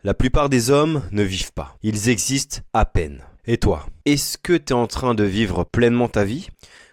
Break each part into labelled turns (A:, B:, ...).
A: La plupart des hommes ne vivent pas. Ils existent à peine. Et toi, est-ce que tu es en train de vivre pleinement ta vie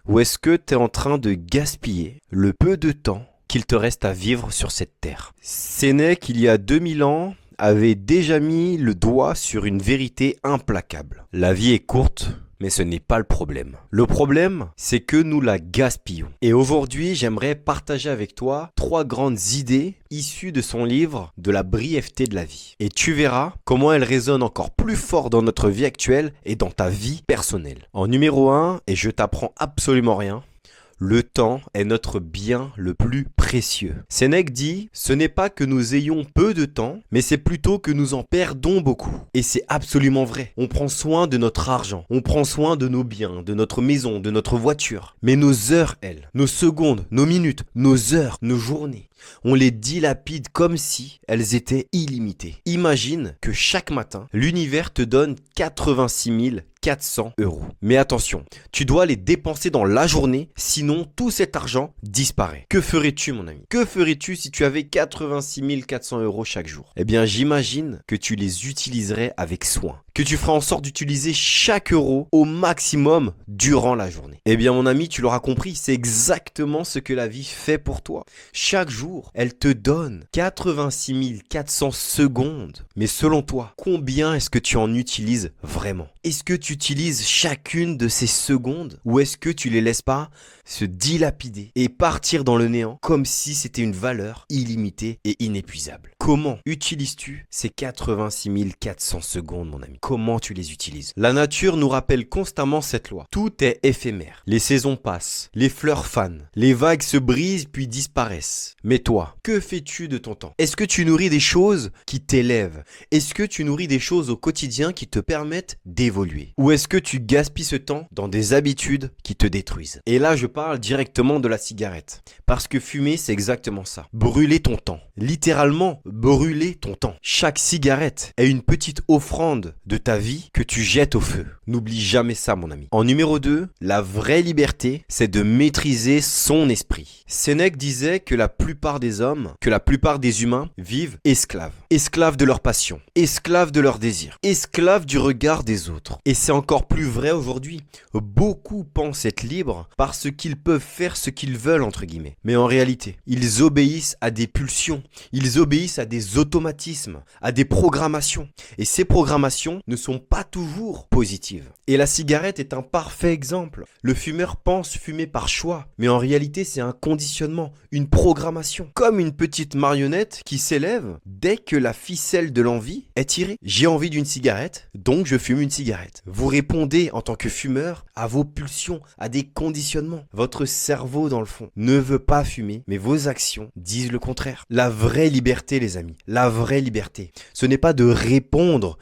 A: ou est-ce que tu es en train de gaspiller le peu de temps qu'il te reste à vivre sur cette terre? Sénèque, il y a 2000 ans, avait déjà mis le doigt sur une vérité implacable. La vie est courte, mais ce n'est pas le problème. Le problème, c'est que nous la gaspillons. Et aujourd'hui, j'aimerais partager avec toi 3 grandes idées issues de son livre « De la brièveté de la vie ». Et tu verras comment elles résonnent encore plus fort dans notre vie actuelle et dans ta vie personnelle. En numéro 1, et je t'apprends absolument rien, le temps est notre bien le plus précieux. Sénèque dit, ce n'est pas que nous ayons peu de temps, mais c'est plutôt que nous en perdons beaucoup. Et c'est absolument vrai. On prend soin de notre argent, on prend soin de nos biens, de notre maison, de notre voiture. Mais nos heures, elles, nos secondes, nos minutes, nos heures, nos journées, on les dilapide comme si elles étaient illimitées. Imagine que chaque matin, l'univers te donne 86 400 euros. Mais attention, tu dois les dépenser dans la journée, sinon tout cet argent disparaît. Que ferais-tu, mon ami? Que ferais-tu si tu avais 86 400 euros chaque jour? Eh bien, j'imagine que tu les utiliserais avec soin. Que tu feras en sorte d'utiliser chaque euro au maximum durant la journée. Eh bien, mon ami, tu l'auras compris, c'est exactement ce que la vie fait pour toi. Chaque jour, elle te donne 86 400 secondes. Mais selon toi, combien est-ce que tu en utilises vraiment? Est-ce que tu utilises chacune de ces secondes ou est-ce que tu les laisses pas se dilapider et partir dans le néant comme si c'était une valeur illimitée et inépuisable? Comment utilises-tu ces 86 400 secondes, mon ami? Comment tu les utilises? La nature nous rappelle constamment cette loi. Tout est éphémère. Les saisons passent, les fleurs fanent, les vagues se brisent puis disparaissent. Mais toi, que fais-tu de ton temps? Est-ce que tu nourris des choses qui t'élèvent? Est-ce que tu nourris des choses au quotidien qui te permettent d'évoluer? Ou est-ce que tu gaspilles ce temps dans des habitudes qui te détruisent? Et là, je parle directement de la cigarette. Parce que fumer, c'est exactement ça. Brûler ton temps. Littéralement, brûler ton temps. Chaque cigarette est une petite offrande de ta vie que tu jettes au feu. N'oublie jamais ça, mon ami. En numéro 2, la vraie liberté, c'est de maîtriser son esprit. Sénèque disait que la plupart des hommes, que la plupart des humains vivent esclaves. Esclaves de leur passion, esclaves de leurs désirs, esclaves du regard des autres. Et c'est encore plus vrai aujourd'hui. Beaucoup pensent être libres parce qu'ils peuvent faire ce qu'ils veulent, entre guillemets. Mais en réalité, ils obéissent à des pulsions, ils obéissent à des automatismes, à des programmations. Et ces programmations ne sont pas toujours positives. Et la cigarette est un parfait exemple. Le fumeur pense fumer par choix, mais en réalité c'est un conditionnement, une programmation. Comme une petite marionnette qui s'élève dès que la ficelle de l'envie est tirée. J'ai envie d'une cigarette, donc je fume une cigarette. Vous répondez en tant que fumeur à vos pulsions, à des conditionnements. Votre cerveau dans le fond ne veut pas fumer, mais vos actions disent le contraire. La vraie liberté, les amis, la vraie liberté, ce n'est pas de répondre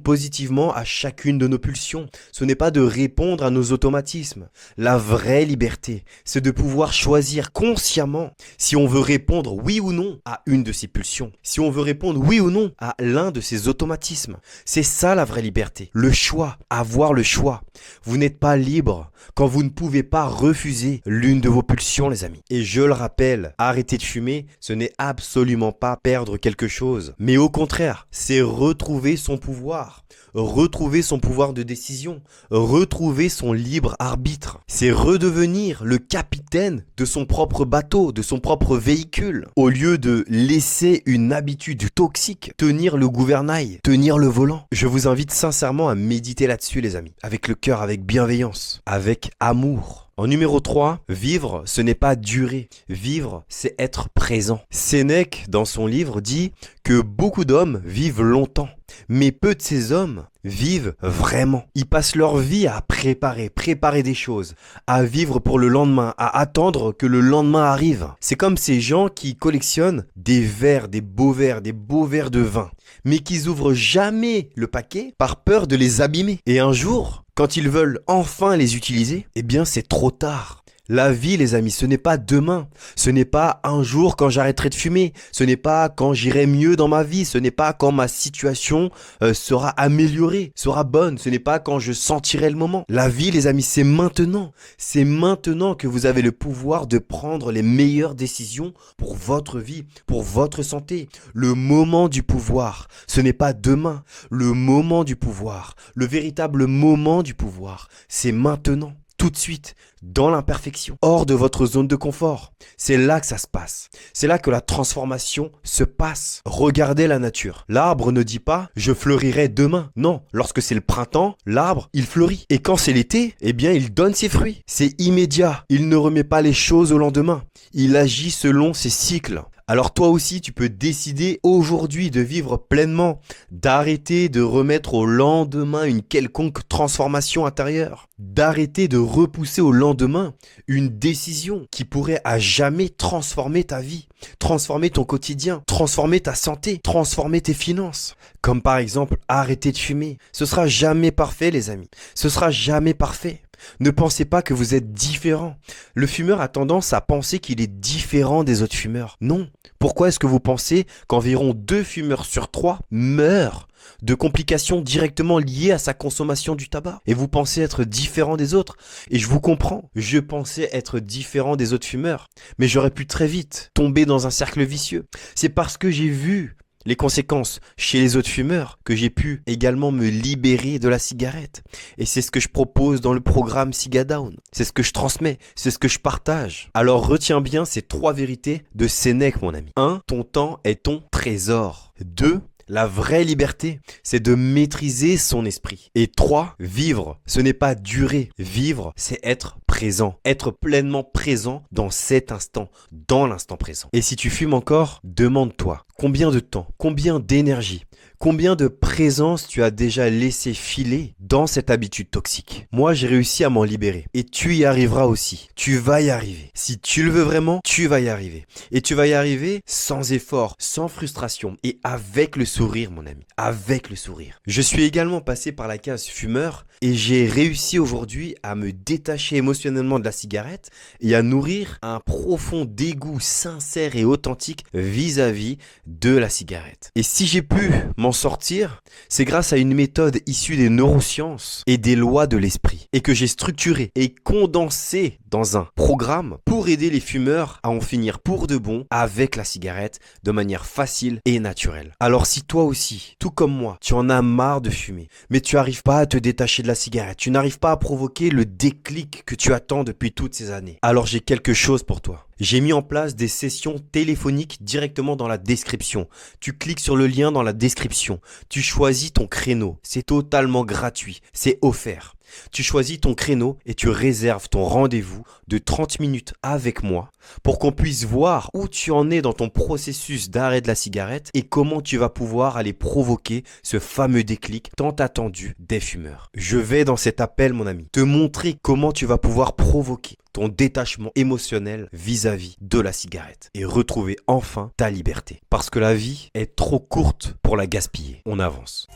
A: positivement à chacune de nos pulsions. Ce n'est pas de répondre à nos automatismes. La vraie liberté, c'est de pouvoir choisir consciemment si on veut répondre oui ou non à une de ces pulsions. Si on veut répondre oui ou non à l'un de ces automatismes. C'est ça la vraie liberté. Le choix, avoir le choix. Vous n'êtes pas libre quand vous ne pouvez pas refuser l'une de vos pulsions, les amis. Et je le rappelle, arrêter de fumer, ce n'est absolument pas perdre quelque chose. Mais au contraire, c'est retrouver son pouvoir. Retrouver son pouvoir de décision, retrouver son libre arbitre. C'est redevenir le capitaine de son propre bateau, de son propre véhicule. Au lieu de laisser une habitude toxique tenir le gouvernail, tenir le volant. Je vous invite sincèrement à méditer là-dessus, les amis. Avec le cœur, avec bienveillance, avec amour. En numéro 3, vivre, ce n'est pas durer. Vivre, c'est être présent. Sénèque, dans son livre, dit que beaucoup d'hommes vivent longtemps, mais peu de ces hommes vivent vraiment. Ils passent leur vie à préparer des choses, à vivre pour le lendemain, à attendre que le lendemain arrive. C'est comme ces gens qui collectionnent des verres, des beaux verres de vin, mais qu'ils ouvrent jamais le paquet par peur de les abîmer. Et un jour, quand ils veulent enfin les utiliser, eh bien c'est trop tard. La vie, les amis, ce n'est pas demain. Ce n'est pas un jour quand j'arrêterai de fumer. Ce n'est pas quand j'irai mieux dans ma vie. Ce n'est pas quand ma situation sera améliorée, sera bonne. Ce n'est pas quand je sentirai le moment. La vie, les amis, c'est maintenant. C'est maintenant que vous avez le pouvoir de prendre les meilleures décisions pour votre vie, pour votre santé. Le moment du pouvoir, ce n'est pas demain. Le moment du pouvoir, le véritable moment du pouvoir, c'est maintenant. Tout de suite, dans l'imperfection, hors de votre zone de confort. C'est là que ça se passe. C'est là que la transformation se passe. Regardez la nature. L'arbre ne dit pas « je fleurirai demain ». Non, lorsque c'est le printemps, l'arbre, il fleurit. Et quand c'est l'été, eh bien, il donne ses fruits. C'est immédiat. Il ne remet pas les choses au lendemain. Il agit selon ses cycles. Alors toi aussi, tu peux décider aujourd'hui de vivre pleinement, d'arrêter de remettre au lendemain une quelconque transformation intérieure, d'arrêter de repousser au lendemain une décision qui pourrait à jamais transformer ta vie, transformer ton quotidien, transformer ta santé, transformer tes finances. Comme par exemple, arrêter de fumer. Ce sera jamais parfait, les amis. Ce sera jamais parfait. Ne pensez pas que vous êtes différent. Le fumeur a tendance à penser qu'il est différent des autres fumeurs. Non. Pourquoi est-ce que vous pensez qu'environ 2 fumeurs sur 3 meurent de complications directement liées à sa consommation du tabac? Et vous pensez être différent des autres? Et je vous comprends. Je pensais être différent des autres fumeurs. Mais j'aurais pu très vite tomber dans un cercle vicieux. C'est parce que j'ai vu les conséquences chez les autres fumeurs que j'ai pu également me libérer de la cigarette. Et c'est ce que je propose dans le programme Cigadown. C'est ce que je transmets, c'est ce que je partage. Alors retiens bien ces 3 vérités de Sénèque, mon ami. 1. Ton temps est ton trésor. 2. La vraie liberté, c'est de maîtriser son esprit. Et 3, vivre, ce n'est pas durer. Vivre, c'est être présent. Être pleinement présent dans cet instant, dans l'instant présent. Et si tu fumes encore, demande-toi combien de temps, combien d'énergie, combien de présence tu as déjà laissé filer dans cette habitude toxique. Moi, j'ai réussi à m'en libérer. Et tu y arriveras aussi. Tu vas y arriver. Si tu le veux vraiment, tu vas y arriver. Et tu vas y arriver sans effort, sans frustration et avec le sourire, mon ami. Avec le sourire. Je suis également passé par la case fumeur et j'ai réussi aujourd'hui à me détacher émotionnellement de la cigarette et à nourrir un profond dégoût sincère et authentique vis-à-vis de la cigarette. Et si j'ai pu m'en sortir, c'est grâce à une méthode issue des neurosciences et des lois de l'esprit et que j'ai structuré et condensé dans un programme pour aider les fumeurs à en finir pour de bon avec la cigarette de manière facile et naturelle. Alors si toi aussi, tout comme moi, tu en as marre de fumer, mais tu n'arrives pas à te détacher de la cigarette, tu n'arrives pas à provoquer le déclic que tu attends depuis toutes ces années, alors j'ai quelque chose pour toi. J'ai mis en place des sessions téléphoniques directement dans la description. Tu cliques sur le lien dans la description. Tu choisis ton créneau. C'est totalement gratuit. C'est offert. Tu choisis ton créneau et tu réserves ton rendez-vous de 30 minutes avec moi pour qu'on puisse voir où tu en es dans ton processus d'arrêt de la cigarette et comment tu vas pouvoir aller provoquer ce fameux déclic tant attendu des fumeurs. Je vais dans cet appel, mon ami, te montrer comment tu vas pouvoir provoquer ton détachement émotionnel vis-à-vis de la cigarette et retrouver enfin ta liberté. Parce que la vie est trop courte pour la gaspiller. On avance.